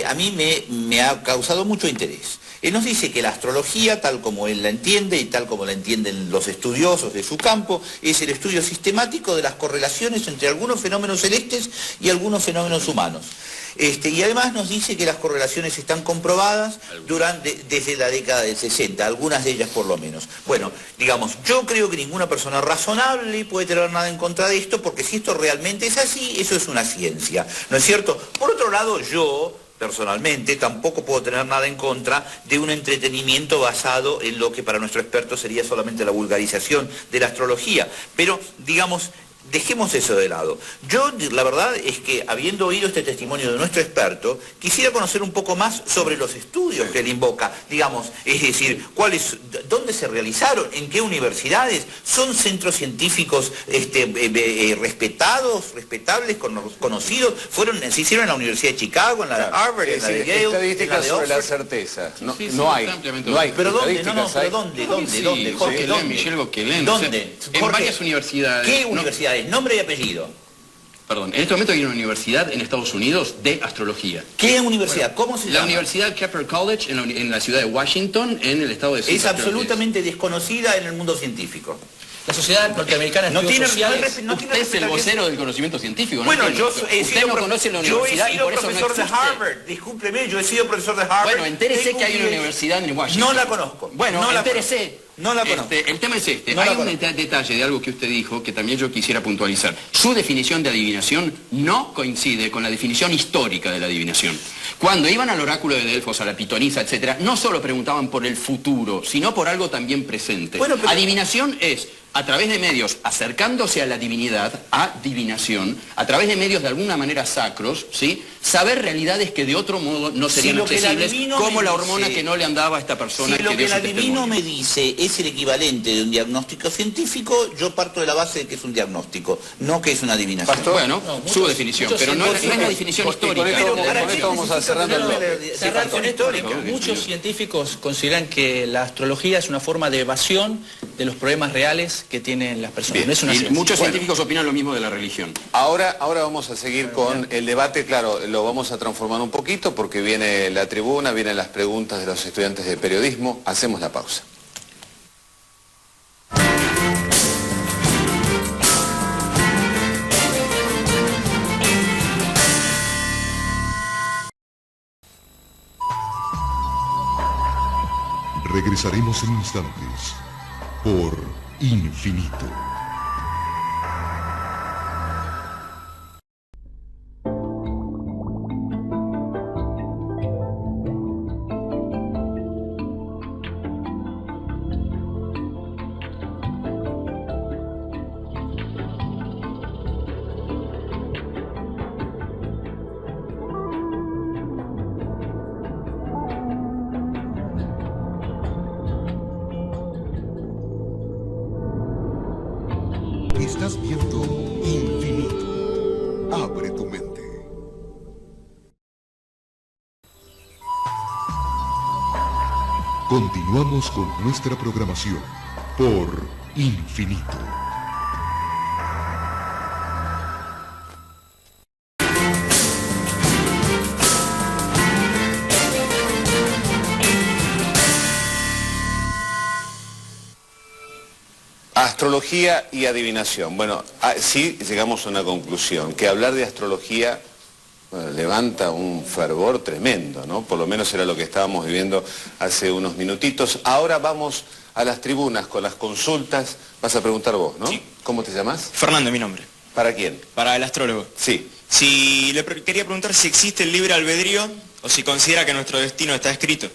a mí me ha causado mucho interés. Él nos dice que la astrología, tal como él la entiende y tal como la entienden los estudiosos de su campo, es el estudio sistemático de las correlaciones entre algunos fenómenos celestes y algunos fenómenos humanos. Y además nos dice que las correlaciones están comprobadas desde la década del 60, algunas de ellas por lo menos. Bueno, digamos, yo creo que ninguna persona razonable puede tener nada en contra de esto, porque si esto realmente es así, eso es una ciencia, ¿no es cierto? Por otro lado, yo personalmente tampoco puedo tener nada en contra de un entretenimiento basado en lo que para nuestro experto sería solamente la vulgarización de la astrología. Pero, digamos, dejemos eso de lado. Yo, la verdad es que, habiendo oído este testimonio de nuestro experto, quisiera conocer un poco más sobre los estudios que él invoca. Digamos, es decir, dónde se realizaron, en qué universidades, son centros científicos respetables, conocidos, se hicieron en la Universidad de Chicago, en la de Harvard, en la de Yale, estadísticas en la de sobre la Oxford. certeza. Sí, No hay. ¿Pero dónde? ¿Dónde? Jorge, ¿dónde? Michel Gauquelin. ¿Dónde? En Jorge, varias universidades. ¿Qué universidades? Nombre y apellido. Perdón, en este momento hay una universidad en Estados Unidos de astrología. ¿Qué universidad? ¿Cómo se llama? La Universidad Kepler College en la ciudad de Washington, en el estado de Utah. Es absolutamente desconocida en el mundo científico. La Sociedad Norteamericana de No Estudios tiene Sociales. Usted es el vocero del conocimiento científico, ¿no? Bueno, yo usted no conoce la universidad y por eso no profesor de existe. Harvard. Discúlpeme, yo he sido profesor de Harvard. Bueno, entérese que hay una universidad en Washington. No la conozco. Bueno, entérese. No la conozco. El tema es este. No Hay la un conozco. detalle de algo que usted dijo que también yo quisiera puntualizar. Su definición de adivinación no coincide con la definición histórica de la adivinación. Cuando iban al oráculo de Delfos, a la pitonisa, etcétera, no solo preguntaban por el futuro, sino por algo también presente. Bueno, pero... Adivinación es a través de medios acercándose a la divinidad, a divinación, a través de medios de alguna manera sacros, ¿sí? Saber realidades que de otro modo no serían accesibles, como la hormona que no le andaba a esta persona. Si lo que el dio su adivino testimonio. me dice es el equivalente de un diagnóstico científico, yo parto de la base de que es un diagnóstico, no que es una adivinación. Pastor, bueno, su definición, pero no es la definición histórica. Con esto vamos a cerrar Cerrar con esto, muchos científicos consideran que la astrología es una forma de evasión de los problemas reales que tienen las personas. Bien, No es una y ciencia. muchos científicos opinan lo mismo de la religión. Ahora vamos a seguir con el debate, claro, lo vamos a transformar un poquito porque viene la tribuna, vienen las preguntas de los estudiantes de periodismo. Hacemos la pausa. Regresaremos en instantes por Infinito. Estás viendo Infinito. Abre tu mente. Continuamos con nuestra programación por Infinito. Astrología y adivinación. Bueno, sí llegamos a una conclusión, que hablar de astrología levanta un fervor tremendo, ¿no? Por lo menos era lo que estábamos viviendo hace unos minutitos. Ahora vamos a las tribunas con las consultas. Vas a preguntar vos, ¿no? Sí. ¿Cómo te llamas? Fernando, mi nombre. ¿Para quién? Para el astrólogo. Sí. Quería preguntar si existe el libre albedrío o si considera que nuestro destino está escrito.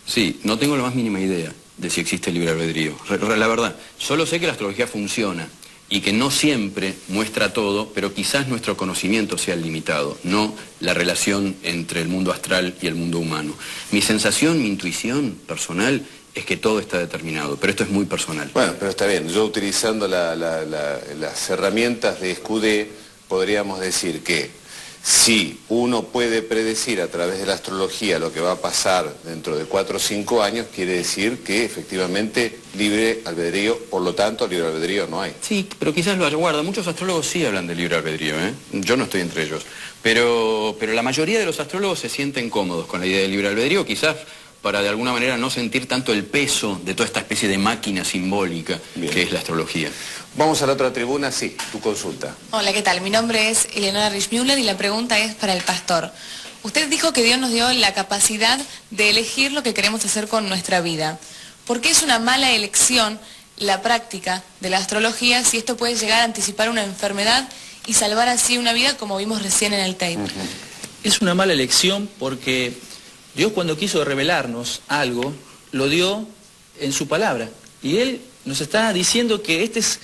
Sí, no tengo la más mínima idea de si existe el libre albedrío. La verdad, solo sé que la astrología funciona y que no siempre muestra todo, pero quizás nuestro conocimiento sea limitado, no la relación entre el mundo astral y el mundo humano. Mi sensación, mi intuición personal es que todo está determinado, pero esto es muy personal. Bueno, pero está bien. Yo utilizando las herramientas de Escudé, podríamos decir que si uno puede predecir a través de la astrología lo que va a pasar dentro de 4 o 5 años, quiere decir que efectivamente libre albedrío, por lo tanto libre albedrío no hay. Sí, pero quizás lo aguarda. Muchos astrólogos sí hablan de libre albedrío, ¿eh? Yo no estoy entre ellos. Pero la mayoría de los astrólogos se sienten cómodos con la idea del libre albedrío, quizás para de alguna manera no sentir tanto el peso de toda esta especie de máquina simbólica que es la astrología. Vamos a la otra tribuna, sí, tu consulta. Hola, ¿qué tal? Mi nombre es Eleonora Richmuller y la pregunta es para el pastor. Usted dijo que Dios nos dio la capacidad de elegir lo que queremos hacer con nuestra vida. ¿Por qué es una mala elección la práctica de la astrología si esto puede llegar a anticipar una enfermedad y salvar así una vida como vimos recién en el tape? Es una mala elección porque Dios, cuando quiso revelarnos algo, lo dio en su palabra. Y Él nos está diciendo que este es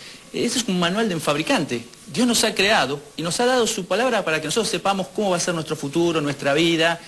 un manual de un fabricante. Dios nos ha creado y nos ha dado su palabra para que nosotros sepamos cómo va a ser nuestro futuro, nuestra vida.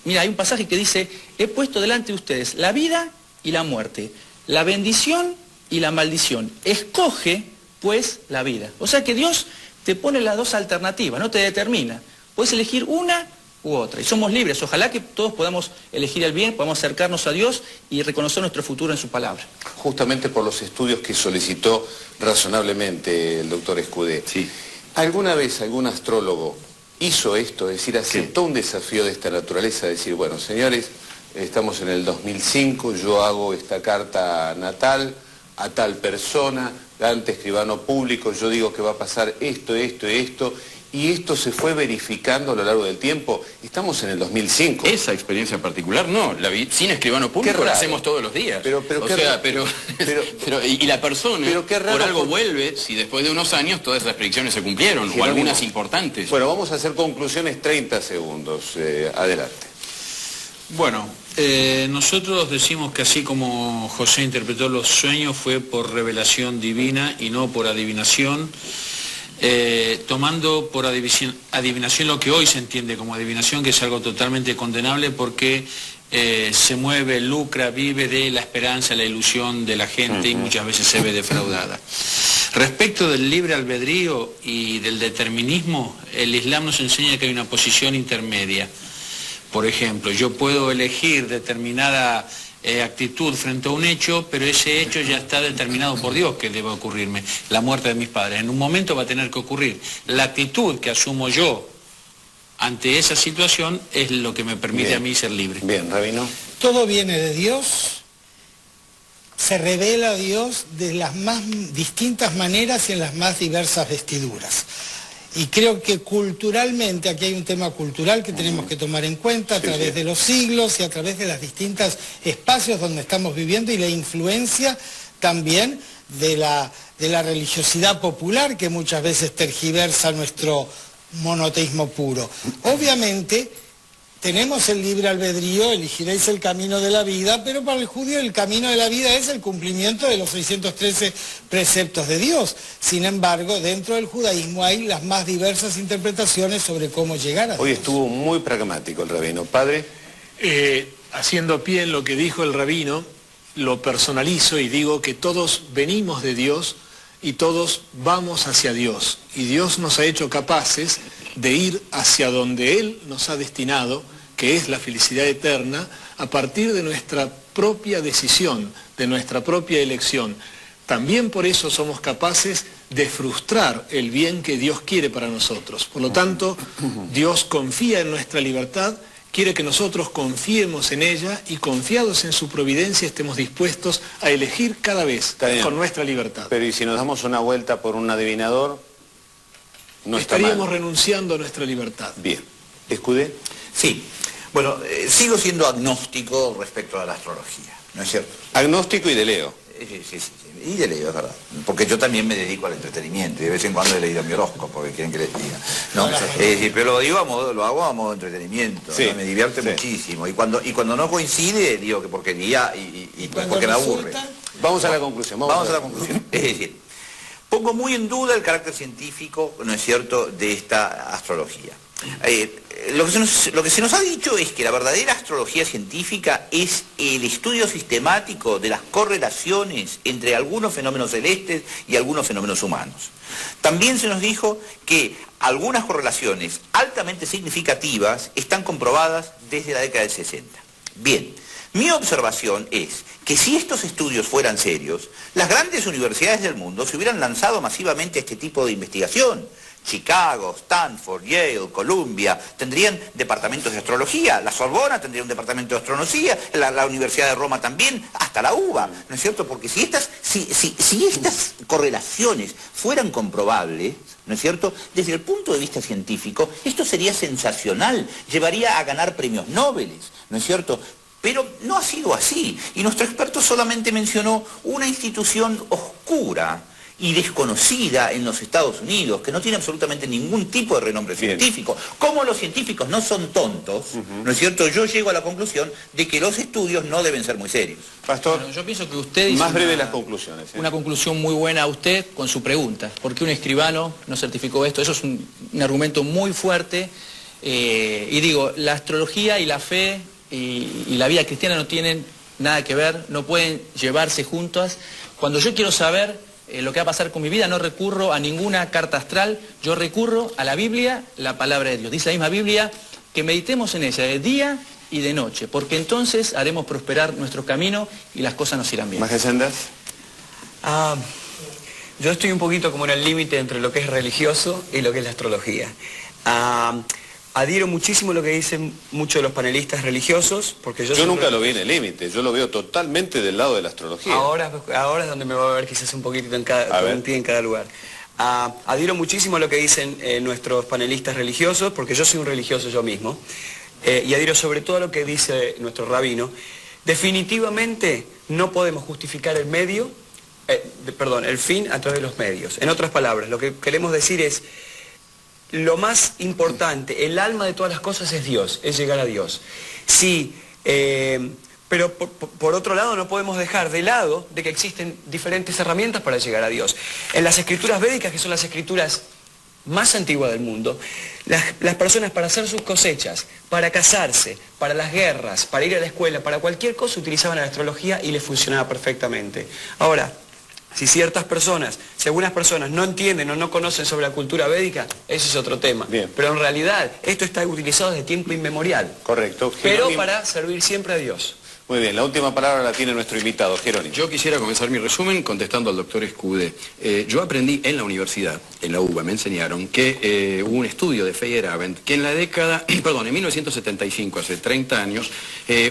Mira, hay un pasaje que dice: he puesto delante de ustedes la vida y la muerte, la bendición y la maldición. Escoge, pues, la vida. O sea que Dios te pone las dos alternativas, no te determina. Puedes elegir una u otra. Y somos libres. Ojalá que todos podamos elegir el bien, podamos acercarnos a Dios y reconocer nuestro futuro en su palabra. Justamente por los estudios que solicitó razonablemente el doctor Escudé. Sí. ¿Alguna vez algún astrólogo hizo esto? Es decir, aceptó un desafío de esta naturaleza, decir, bueno, señores, estamos en el 2005, yo hago esta carta natal a tal persona, ante escribano público, yo digo que va a pasar esto, esto y esto, y esto se fue verificando a lo largo del tiempo. Estamos en el 2005. Esa experiencia particular no, la vi sin escribano público, la hacemos todos los días. Y la persona por algo vuelve si después de unos años todas esas predicciones se cumplieron, o algunas importantes. Bueno, vamos a hacer conclusiones, 30 segundos. Adelante. Bueno, Nosotros decimos que así como José interpretó los sueños fue por revelación divina y no por adivinación, tomando por adivinación lo que hoy se entiende como adivinación, que es algo totalmente condenable porque se mueve, lucra, vive de la esperanza, la ilusión de la gente y muchas veces se ve defraudada. Respecto del libre albedrío y del determinismo, el Islam nos enseña que hay una posición intermedia. Por ejemplo, yo puedo elegir determinada actitud frente a un hecho, pero ese hecho ya está determinado por Dios que debe ocurrirme. La muerte de mis padres. En un momento va a tener que ocurrir. La actitud que asumo yo ante esa situación es lo que me permite a mí ser libre. Bien, Rabino. Todo viene de Dios, se revela a Dios de las más distintas maneras y en las más diversas vestiduras. Y creo que culturalmente, aquí hay un tema cultural que tenemos que tomar en cuenta a través de los siglos y a través de los distintos espacios donde estamos viviendo y la influencia también de la religiosidad popular que muchas veces tergiversa nuestro monoteísmo puro. Obviamente tenemos el libre albedrío, elegiréis el camino de la vida, pero para el judío el camino de la vida es el cumplimiento de los 613 preceptos de Dios. Sin embargo, dentro del judaísmo hay las más diversas interpretaciones sobre cómo llegar a Dios. Hoy estuvo muy pragmático el rabino. Padre. Haciendo pie en lo que dijo el rabino, lo personalizo y digo que todos venimos de Dios y todos vamos hacia Dios. Y Dios nos ha hecho capaces de ir hacia donde Él nos ha destinado, que es la felicidad eterna, a partir de nuestra propia decisión, de nuestra propia elección. También por eso somos capaces de frustrar el bien que Dios quiere para nosotros. Por lo tanto, Dios confía en nuestra libertad, quiere que nosotros confiemos en ella y confiados en su providencia estemos dispuestos a elegir cada vez con nuestra libertad. Pero ¿y si nos damos una vuelta por un adivinador? No estaríamos renunciando a nuestra libertad. Bien. ¿Escudé? Sí. Bueno, sigo siendo agnóstico respecto a la astrología, ¿no es cierto? Agnóstico y de Leo. Sí. Y de Leo, es verdad. Porque yo también me dedico al entretenimiento y de vez en cuando he leído mi horóscopo, porque quieren que les diga. ¿No? Pero lo hago a modo de entretenimiento, ¿no? Me divierte muchísimo. Y cuando no coincide, digo que porquería y porque me aburre. Vamos a la conclusión. Vamos a la conclusión. Es decir, pongo muy en duda el carácter científico, ¿no es cierto?, de esta astrología. Lo que se nos ha dicho es que la verdadera astrología científica es el estudio sistemático de las correlaciones entre algunos fenómenos celestes y algunos fenómenos humanos. También se nos dijo que algunas correlaciones altamente significativas están comprobadas desde la década del 60. Bien, mi observación es que si estos estudios fueran serios, las grandes universidades del mundo se hubieran lanzado masivamente a este tipo de investigación. Chicago, Stanford, Yale, Columbia, tendrían departamentos de astrología, la Sorbona tendría un departamento de astronomía, la Universidad de Roma también, hasta la UBA, ¿no es cierto? Porque si estas correlaciones fueran comprobables, ¿no es cierto?, desde el punto de vista científico, esto sería sensacional, llevaría a ganar premios Nobel, ¿no es cierto? Pero no ha sido así, y nuestro experto solamente mencionó una institución oscura y desconocida en los Estados Unidos, que no tiene absolutamente ningún tipo de renombre científico. Como los científicos no son tontos, ¿no es cierto?, yo llego a la conclusión de que los estudios no deben ser muy serios. Pastor, bueno, yo pienso que usted hizo más breve las conclusiones. Una conclusión muy buena a usted con su pregunta. ¿Por qué un escribano no certificó esto? Eso es un argumento muy fuerte. Y digo, la astrología y la fe y la vida cristiana no tienen nada que ver, no pueden llevarse juntas. Cuando yo quiero saber lo que va a pasar con mi vida, no recurro a ninguna carta astral, yo recurro a la Biblia, la palabra de Dios. Dice la misma Biblia que meditemos en ella de día y de noche, porque entonces haremos prosperar nuestro camino y las cosas nos irán bien. ¿Más sendas? Yo estoy un poquito como en el límite entre lo que es religioso y lo que es la astrología. Adhiero muchísimo lo que dicen muchos de los panelistas religiosos, porque yo nunca lo vi en el límite, yo lo veo totalmente del lado de la astrología. Ahora es donde me va a ver quizás un poquitito con un pie en cada lugar. Adhiero muchísimo a lo que dicen nuestros panelistas religiosos, porque yo soy un religioso yo mismo, y adhiero sobre todo a lo que dice nuestro rabino. Definitivamente no podemos justificar el fin a través de los medios. En otras palabras, lo que queremos decir es: lo más importante, el alma de todas las cosas es Dios, es llegar a Dios. Si Pero por otro lado no podemos dejar de lado de que existen diferentes herramientas para llegar a Dios. En las escrituras védicas, que son las escrituras más antiguas del mundo, las personas para hacer sus cosechas, para casarse, para las guerras, para ir a la escuela, para cualquier cosa utilizaban la astrología y les funcionaba perfectamente. Ahora, si algunas personas no entienden o no conocen sobre la cultura védica, eso es otro tema. Bien. Pero en realidad esto está utilizado desde tiempo inmemorial. Correcto. Pero para servir siempre a Dios. Muy bien, la última palabra la tiene nuestro invitado, Jerónimo. Yo quisiera comenzar mi resumen contestando al doctor Escude. Yo aprendí en la universidad, en la UBA, me enseñaron que hubo un estudio de Feyerabend que en la década, en 1975, hace 30 años,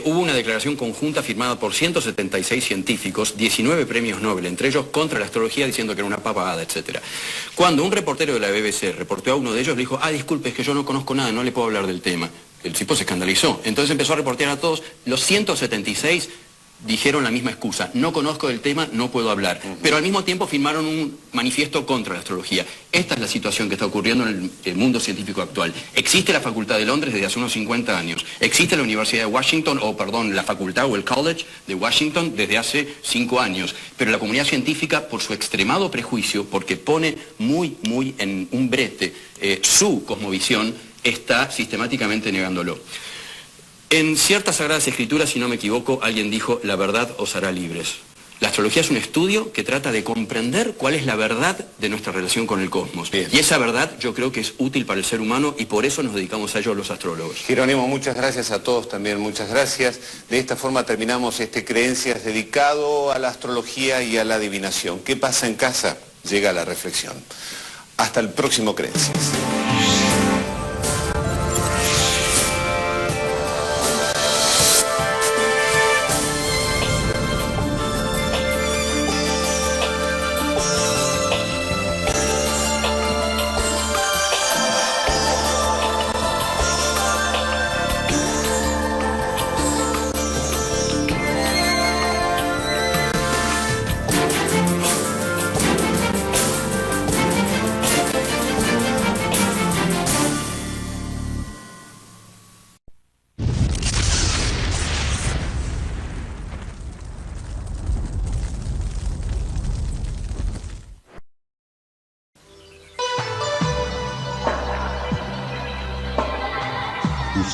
hubo una declaración conjunta firmada por 176 científicos, 19 premios Nobel, entre ellos contra la astrología, diciendo que era una pavada, etc. Cuando un reportero de la BBC reportó a uno de ellos, le dijo, disculpe, es que yo no conozco nada, no le puedo hablar del tema. El tipo se escandalizó. Entonces empezó a reportear a todos. Los 176 dijeron la misma excusa. No conozco del tema, no puedo hablar. Pero al mismo tiempo firmaron un manifiesto contra la astrología. Esta es la situación que está ocurriendo en el mundo científico actual. Existe la Facultad de Londres desde hace unos 50 años. Existe la Universidad de Washington, la facultad o el College de Washington desde hace 5 años. Pero la comunidad científica, por su extremado prejuicio, porque pone muy en un brete su cosmovisión, está sistemáticamente negándolo. En ciertas sagradas escrituras, si no me equivoco, alguien dijo, la verdad os hará libres. La astrología es un estudio que trata de comprender cuál es la verdad de nuestra relación con el cosmos. Bien. Y esa verdad yo creo que es útil para el ser humano y por eso nos dedicamos a ello los astrólogos. Jerónimo, muchas gracias a todos también, muchas gracias. De esta forma terminamos Creencias dedicado a la astrología y a la adivinación. ¿Qué pasa en casa? Llega la reflexión. Hasta el próximo Creencias.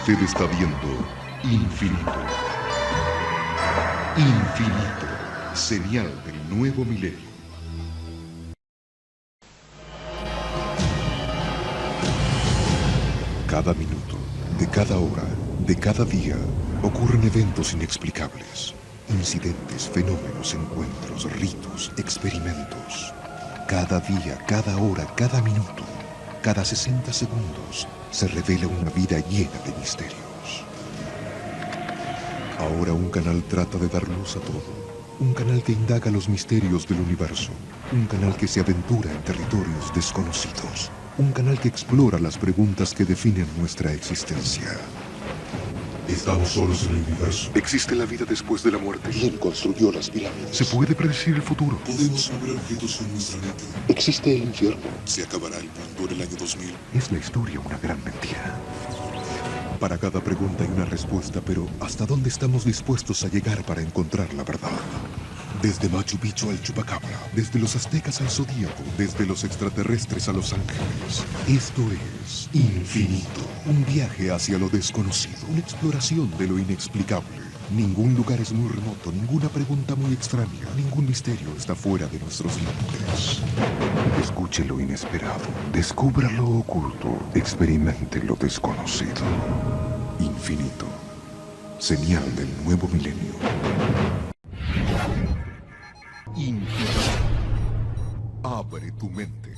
Usted está viendo Infinito. Infinito, señal del nuevo milenio. Cada minuto, de cada hora, de cada día, ocurren eventos inexplicables. Incidentes, fenómenos, encuentros, ritos, experimentos. Cada día, cada hora, cada minuto, cada 60 segundos, se revela una vida llena de misterios. Ahora un canal trata de dar luz a todo. Un canal que indaga los misterios del universo. Un canal que se aventura en territorios desconocidos. Un canal que explora las preguntas que definen nuestra existencia. ¿Estamos solos en el universo? ¿Existe la vida después de la muerte? ¿Quién construyó las pirámides? ¿Se puede predecir el futuro? ¿Podemos mover objetos con nuestra mente? ¿Existe el infierno? ¿Se acabará el mundo en el año 2000? ¿Es la historia una gran mentira? Para cada pregunta hay una respuesta, pero ¿hasta dónde estamos dispuestos a llegar para encontrar la verdad? Desde Machu Picchu al Chupacabra, desde los aztecas al zodíaco, desde los extraterrestres a los ángeles. Esto es Infinito, un viaje hacia lo desconocido, una exploración de lo inexplicable. Ningún lugar es muy remoto, ninguna pregunta muy extraña, ningún misterio está fuera de nuestros límites. Escuche lo inesperado, descubra lo oculto, experimente lo desconocido. Infinito, señal del nuevo milenio. Infinito. Abre tu mente.